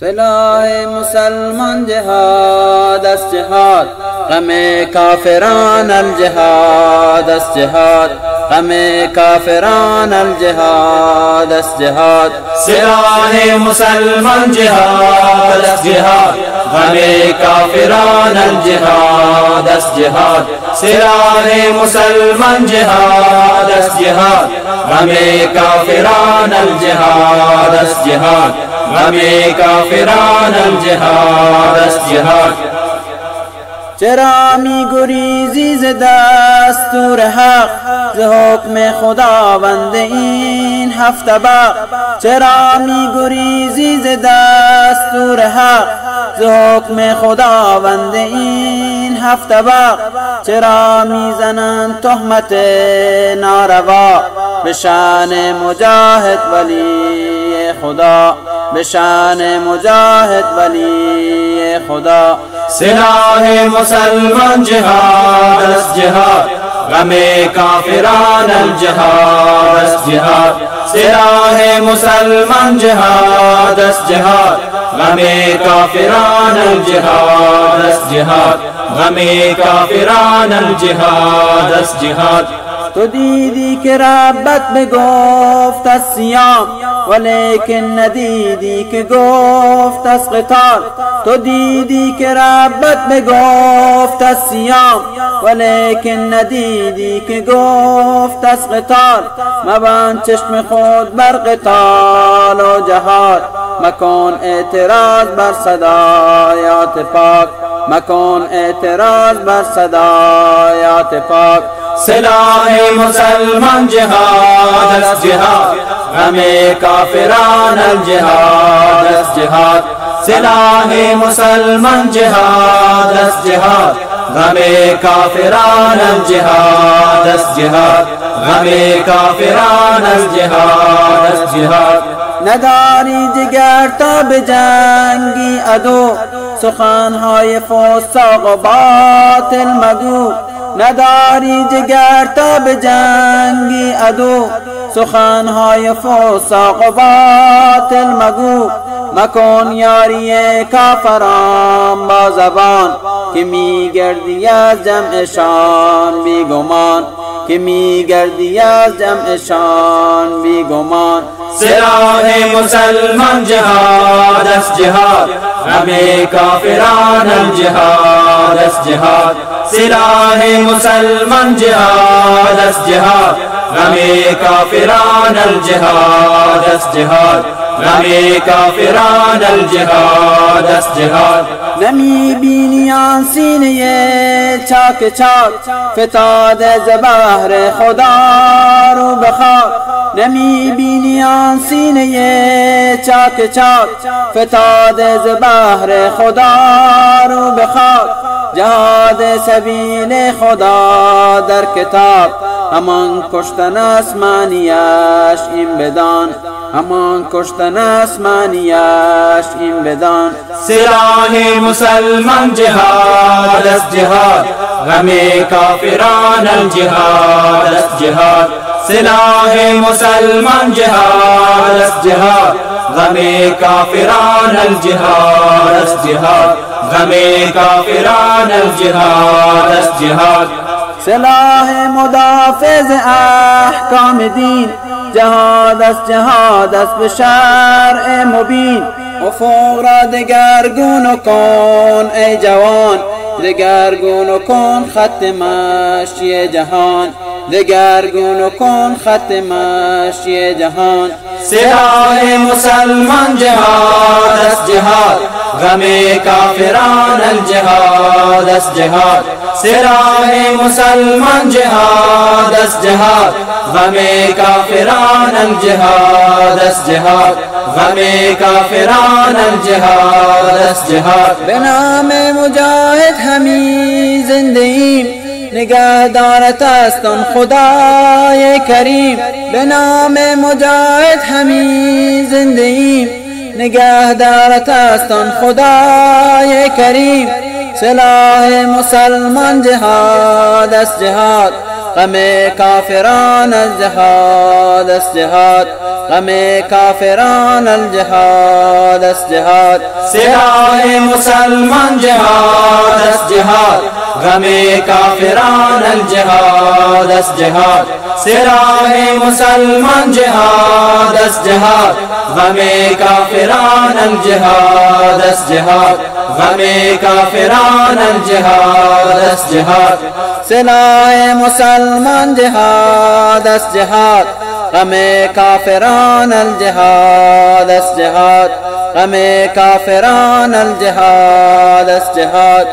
سلاح مسلمان جهاد است جهاد، غم کافران الجهاد است جهاد، غم کافران الجهاد است جهاد. سلاح مسلمان جهاد است جهاد، غم کافران الجهاد است جهاد. سلاح مسلمان جهاد است جهاد، غم کافران الجهاد است جهاد، غم کافران الجهاد است جهاد. چرا می گریزی ز دستور حق، ز حکم خداوند این هفت بق؟ چرا می گریزی ز دستور حق، ز حکم خداوند این هفت بق؟ چرا می زنند تهمت ناروا به شان مجاهد ولی خدا، به شان مجاهد ولی خدا؟ سلاح مسلمان جهاد است جهاد، غم کافران الجهاد است جهاد. سلاح مسلمان جهاد است جهاد، غم کافران الجهاد است جهاد، غم کافران الجهاد است جهاد. تو دیدی که ربت بگفت از صیام، ولیکن ندیدی که گفت از قتال. تو دیدی که ربت بگفت از صیام، ولیکن ندیدی که گفت از قتال. مبند چشم خود بر قتال و جهاد، مکن اعتراض بر صدایات پاک، مکن اعتراض بر صدایات پاک. سلاح مسلمان جهاد است جهاد، غم کافران الجهاد است جهاد. سلاح مسلمان جهاد است جهاد، غم کافران الجهاد است جهاد، غم کافران الجهاد است جهاد. نداری جگر تا به جنگی عدو، سخنهای فساق و باطل مگو. نداری جگر تا به جنگی عدو، سخنهای فساق و باطل مگو. مکن یاری کافران با زبان، که می گردی از جمعشان بی گمان، که می گردی از جمعشان بی گمان. سلاح مسلمان جهاد است جهاد، غم کافران الجهاد است جهاد. سلاح مسلمان جهاد است جهاد، غم کافران الجهاد است جهاد، غم کافران الجهاد است جهاد. نمی بینی آن سینه چاک چاک، فتاده ز بحر خدا رو به خاک. نمی بینی آن سینه چاک چاک، فتاده ز بحر خدا رو به خاک. جهاد سبیل خدا در کتاب، همان کشتن آسمانیش این بدان، همان کشتن آسمانیش این بدان. سلاح مسلمان جهاد است جهاد، غم کافران الجهاد است جهاد. سلاح مسلمان جهاد است جهاد، غم کافران الجهاد است جهاد، غم کافران الجهاد است جهاد. سلاح مدافع احکام دین، جهاد است جهاد است به شرع مبین. افق را دگرگون کن ای جوان، دگرگون کن خط مشی جهان، دگرگون کن خط مشی جهان. سلاح مسلمان جهاد است جهاد، غم کافران الجهاد است جهاد. سلاح مسلمان جهاد است جهاد، غم کافران الجهاد است جهاد، غم کافران الجهاد است جهاد. به نام مجاهد همی زنده ایم، نگهدارت است آن خدای کریم. به نام مجاهد همی زنده ایم، نگهدارت است آن خدای کریم. سلاح مسلمان جهاد است جهاد، غم کافران الجهاد است جهاد غم کافران الجهاد است جهاد سلاح مسلمان جهاد است جهاد غم کافران الجهاد است جهاد سلاح مسلمان جهاد است جهاد غم کافران الجهاد است جهاد غم کافران الجهاد است جهاد سلاح مسلمان جهاد است جهاد غم کافران الجهاد است جهاد غم کافران الجهاد است جهاد